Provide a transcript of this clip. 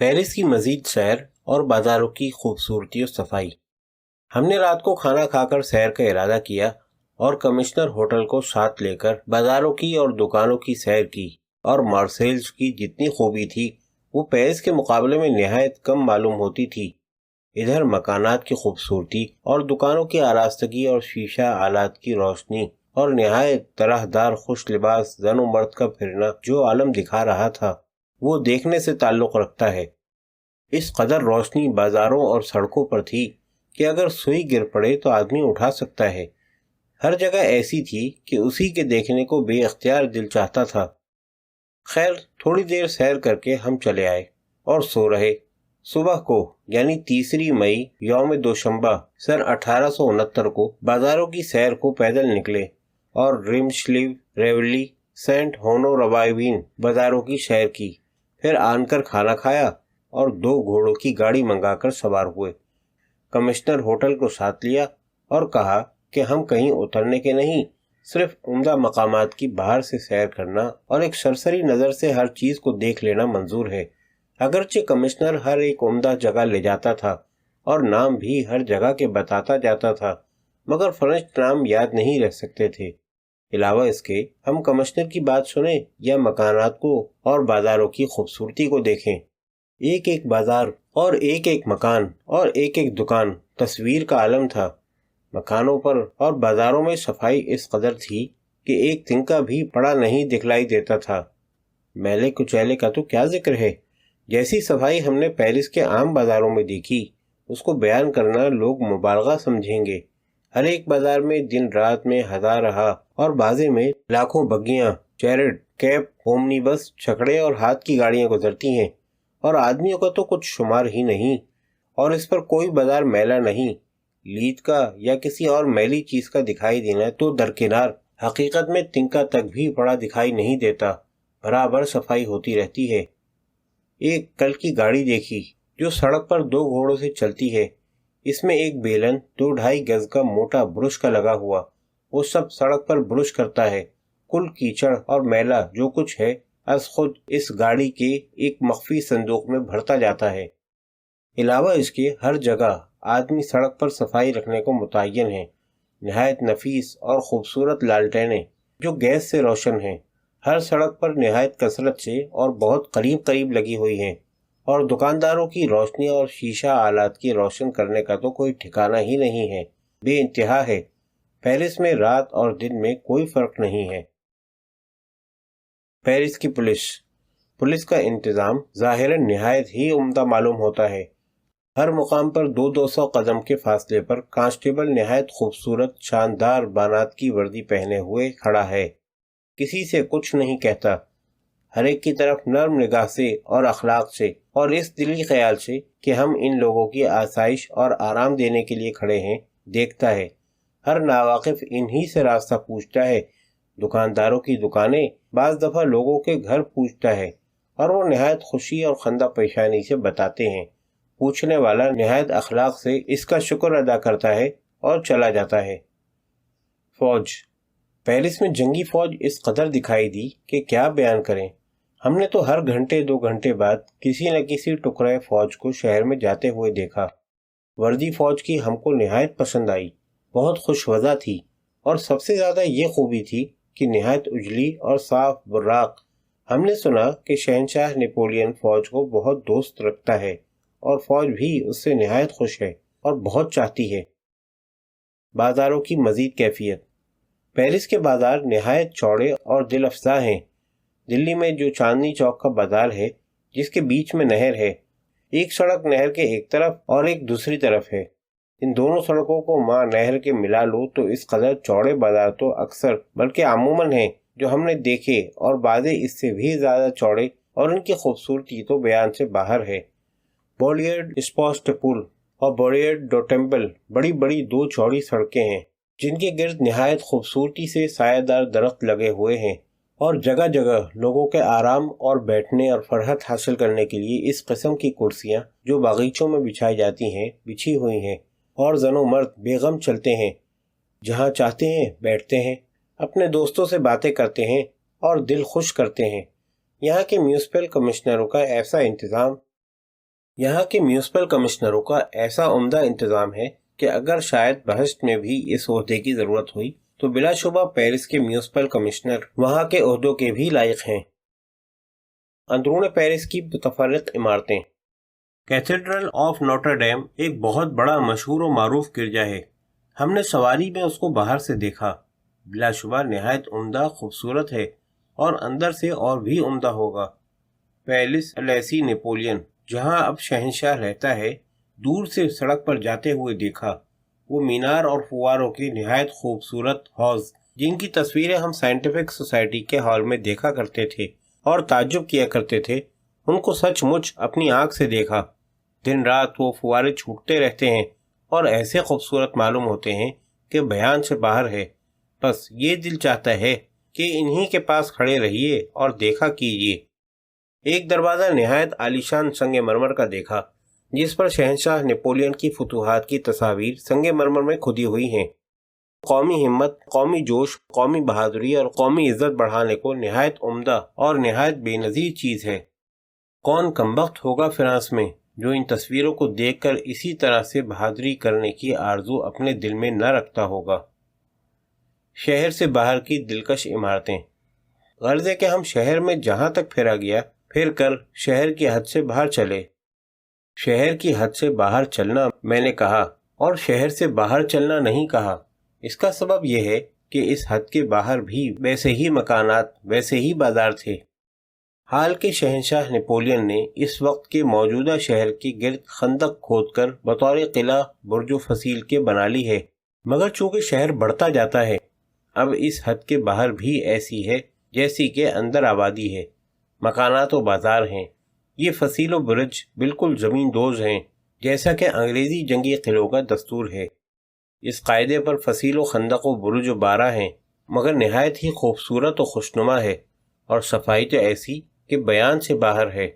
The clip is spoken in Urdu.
پیرس کی مزید سیر اور بازاروں کی خوبصورتی و صفائی۔ ہم نے رات کو کھانا کھا کر سیر کا ارادہ کیا اور کمشنر ہوٹل کو ساتھ لے کر بازاروں کی اور دکانوں کی سیر کی، اور مارسیلز کی جتنی خوبی تھی وہ پیرس کے مقابلے میں نہایت کم معلوم ہوتی تھی۔ ادھر مکانات کی خوبصورتی اور دکانوں کی آراستگی اور شیشہ آلات کی روشنی اور نہایت طرح دار خوش لباس زن و مرد کا پھرنا جو عالم دکھا رہا تھا وہ دیکھنے سے تعلق رکھتا ہے۔ اس قدر روشنی بازاروں اور سڑکوں پر تھی کہ اگر سوئی گر پڑے تو آدمی اٹھا سکتا ہے۔ ہر جگہ ایسی تھی کہ اسی کے دیکھنے کو بے اختیار دل چاہتا تھا۔ خیر، تھوڑی دیر سیر کر کے ہم چلے آئے اور سو رہے۔ صبح کو یعنی 3 مئی یوم دوشنبہ سن 1869 کو بازاروں کی سیر کو پیدل نکلے اور ریمشلیو، ریولی، سینٹ ہونو روائوین بازاروں کی سیر کی، پھر آن کر کھانا کھایا اور 2 گھوڑوں کی گاڑی منگا کر سوار ہوئے۔ کمشنر ہوٹل کو ساتھ لیا اور کہا کہ ہم کہیں اترنے کے نہیں، صرف عمدہ مقامات کی باہر سے سیر کرنا اور ایک سرسری نظر سے ہر چیز کو دیکھ لینا منظور ہے۔ اگرچہ کمشنر ہر ایک عمدہ جگہ لے جاتا تھا اور نام بھی ہر جگہ کے بتاتا جاتا تھا، مگر فرنچ نام یاد نہیں رہ سکتے تھے۔ علاوہ اس کے ہم کمشنر کی بات سنیں یا مکانات کو اور بازاروں کی خوبصورتی کو دیکھیں، ایک ایک بازار اور ایک ایک مکان اور ایک ایک دکان تصویر کا عالم تھا۔ مکانوں پر اور بازاروں میں صفائی اس قدر تھی کہ ایک تنکا بھی پڑا نہیں دکھلائی دیتا تھا۔ میلے کچیلے کا تو کیا ذکر ہے، جیسی صفائی ہم نے پیرس کے عام بازاروں میں دیکھی اس کو بیان کرنا لوگ مبالغہ سمجھیں گے۔ ہر ایک بازار میں دن رات میں ہزارہا اور بازے میں لاکھوں بگیاں، چیرٹ، کیب، اومنی بس، چھکڑے اور ہاتھ کی گاڑیاں گزرتی ہیں، اور آدمیوں کا تو کچھ شمار ہی نہیں، اور اس پر کوئی بازار میلہ نہیں۔ لید کا یا کسی اور میلی چیز کا دکھائی دینا تو درکنار، حقیقت میں تنکا تک بھی پڑا دکھائی نہیں دیتا، برابر صفائی ہوتی رہتی ہے۔ ایک کل کی گاڑی دیکھی جو سڑک پر 2 گھوڑوں سے چلتی ہے، اس میں ایک بیلن 2-2.5 گز کا موٹا برش کا لگا ہوا، وہ سب سڑک پر برش کرتا ہے۔ کل کیچڑ اور میلہ جو کچھ ہے از خود اس گاڑی کے ایک مخفی صندوق میں بھرتا جاتا ہے۔ علاوہ اس کے ہر جگہ آدمی سڑک پر صفائی رکھنے کو متعین ہیں۔ نہایت نفیس اور خوبصورت لالٹینیں جو گیس سے روشن ہیں ہر سڑک پر نہایت کثرت سے اور بہت قریب قریب لگی ہوئی ہیں، اور دکانداروں کی روشنی اور شیشہ آلات کی روشن کرنے کا تو کوئی ٹھکانہ ہی نہیں ہے، بے انتہا ہے۔ پیرس میں رات اور دن میں کوئی فرق نہیں ہے۔ پیرس کی پولیس کا انتظام ظاہراً نہایت ہی عمدہ معلوم ہوتا ہے۔ ہر مقام پر 200 قدم کے فاصلے پر کانسٹیبل نہایت خوبصورت شاندار بانات کی وردی پہنے ہوئے کھڑا ہے، کسی سے کچھ نہیں کہتا، ہر ایک کی طرف نرم نگاہ سے اور اخلاق سے اور اس دلی خیال سے کہ ہم ان لوگوں کی آسائش اور آرام دینے کے لیے کھڑے ہیں دیکھتا ہے۔ ہر ناواقف انہی سے راستہ پوچھتا ہے، دکانداروں کی دکانیں، بعض دفعہ لوگوں کے گھر پوچھتا ہے، اور وہ نہایت خوشی اور خندہ پیشانی سے بتاتے ہیں۔ پوچھنے والا نہایت اخلاق سے اس کا شکر ادا کرتا ہے اور چلا جاتا ہے۔ فوج۔ پیرس میں جنگی فوج اس قدر دکھائی دی کہ کیا بیان کریں۔ ہم نے تو ہر گھنٹے 2 گھنٹے بعد کسی نہ کسی ٹکڑے فوج کو شہر میں جاتے ہوئے دیکھا۔ وردی فوج کی ہم کو نہایت پسند آئی، بہت خوش وضع تھی، اور سب سے زیادہ یہ خوبی تھی کہ نہایت اجلی اور صاف براق۔ ہم نے سنا کہ شہنشاہ نیپولین فوج کو بہت دوست رکھتا ہے، اور فوج بھی اس سے نہایت خوش ہے اور بہت چاہتی ہے۔ بازاروں کی مزید کیفیت۔ پیرس کے بازار نہایت چوڑے اور دل افزا ہیں۔ دلی میں جو چاندنی چوک کا بازار ہے جس کے بیچ میں نہر ہے، ایک سڑک نہر کے ایک طرف اور ایک دوسری طرف ہے، ان دونوں سڑکوں کو ماں نہر کے ملا لو تو اس قدر چوڑے بازار تو اکثر بلکہ عموماً ہیں جو ہم نے دیکھے، اور بعضے اس سے بھی زیادہ چوڑے، اور ان کی خوبصورتی تو بیان سے باہر ہے۔ بولیارڈ اسپوسٹپول اور بولیارڈ ڈو ٹیمپل بڑی بڑی 2 چوڑی سڑکیں ہیں جن کے گرد نہایت خوبصورتی سے سایہ دار درخت لگے ہوئے ہیں، اور جگہ جگہ لوگوں کے آرام اور بیٹھنے اور فرحت حاصل کرنے کے لیے اس قسم کی کرسیاں جو باغیچوں میں بچھائی جاتی ہیں بچھی ہوئی ہیں، اور زن و مرد بے غم چلتے ہیں، جہاں چاہتے ہیں بیٹھتے ہیں، اپنے دوستوں سے باتیں کرتے ہیں اور دل خوش کرتے ہیں۔ یہاں کے میونسپل کمشنروں کا ایسا انتظام یہاں کے میونسپل کمشنروں کا ایسا عمدہ انتظام ہے کہ اگر شاید بہشت میں بھی اس عہدے کی ضرورت ہوئی تو بلا شبہ پیرس کے میونسپل کمشنر وہاں کے عہدوں کے بھی لائق ہیں۔ اندرون پیرس کی متفرق عمارتیں۔ کیتھیڈرل آف نوٹر ڈیم ایک بہت بڑا مشہور و معروف گرجا ہے۔ ہم نے سواری میں اس کو باہر سے دیکھا۔ بلا شبہ نہایت عمدہ خوبصورت ہے اور اندر سے اور بھی عمدہ ہوگا۔ پیلس الیسی نیپولین جہاں اب شہنشاہ رہتا ہے، دور سے سڑک پر جاتے ہوئے دیکھا۔ وہ مینار اور فواروں کے نہایت خوبصورت حوض جن کی تصویریں ہم سائنٹیفک سوسائٹی کے ہال میں دیکھا کرتے تھے اور تعجب کیا کرتے تھے، ان کو سچ مچ اپنی آنکھ سے دیکھا۔ دن رات وہ فوارے چھوٹتے رہتے ہیں اور ایسے خوبصورت معلوم ہوتے ہیں کہ بیان سے باہر ہے۔ بس یہ دل چاہتا ہے کہ انہی کے پاس کھڑے رہیے اور دیکھا کیجیے۔ ایک دروازہ نہایت عالیشان سنگ مرمر کا دیکھا جس پر شہنشاہ نیپولین کی فتوحات کی تصاویر سنگ مرمر میں کھدی ہوئی ہیں۔ قومی ہمت، قومی جوش، قومی بہادری اور قومی عزت بڑھانے کو نہایت عمدہ اور نہایت بے نظیر چیز ہے۔ کون کمبخت ہوگا فرانس میں جو ان تصویروں کو دیکھ کر اسی طرح سے بہادری کرنے کی آرزو اپنے دل میں نہ رکھتا ہوگا۔ شہر سے باہر کی دلکش عمارتیں۔ غرض ہے کہ ہم شہر میں جہاں تک پھرا گیا پھر کر شہر کی حد سے باہر چلے۔ شہر کی حد سے باہر چلنا میں نے کہا، اور شہر سے باہر چلنا نہیں کہا۔ اس کا سبب یہ ہے کہ اس حد کے باہر بھی ویسے ہی مکانات، ویسے ہی بازار تھے۔ حال کے شہنشاہ نیپولین نے اس وقت کے موجودہ شہر کے گرد خندق کھود کر بطور قلعہ برج و فصیل کے بنا لی ہے، مگر چونکہ شہر بڑھتا جاتا ہے اب اس حد کے باہر بھی ایسی ہے جیسی کہ اندر آبادی ہے، مکانات و بازار ہیں۔ یہ فصیل و برج بالکل زمین دوز ہیں، جیسا کہ انگریزی جنگی قلعوں کا دستور ہے۔ اس قاعدے پر فصیل و خندق و برج و بارہ ہیں، مگر نہایت ہی خوبصورت و خوشنما ہے، اور صفائی تو ایسی کہ بیان سے باہر ہے۔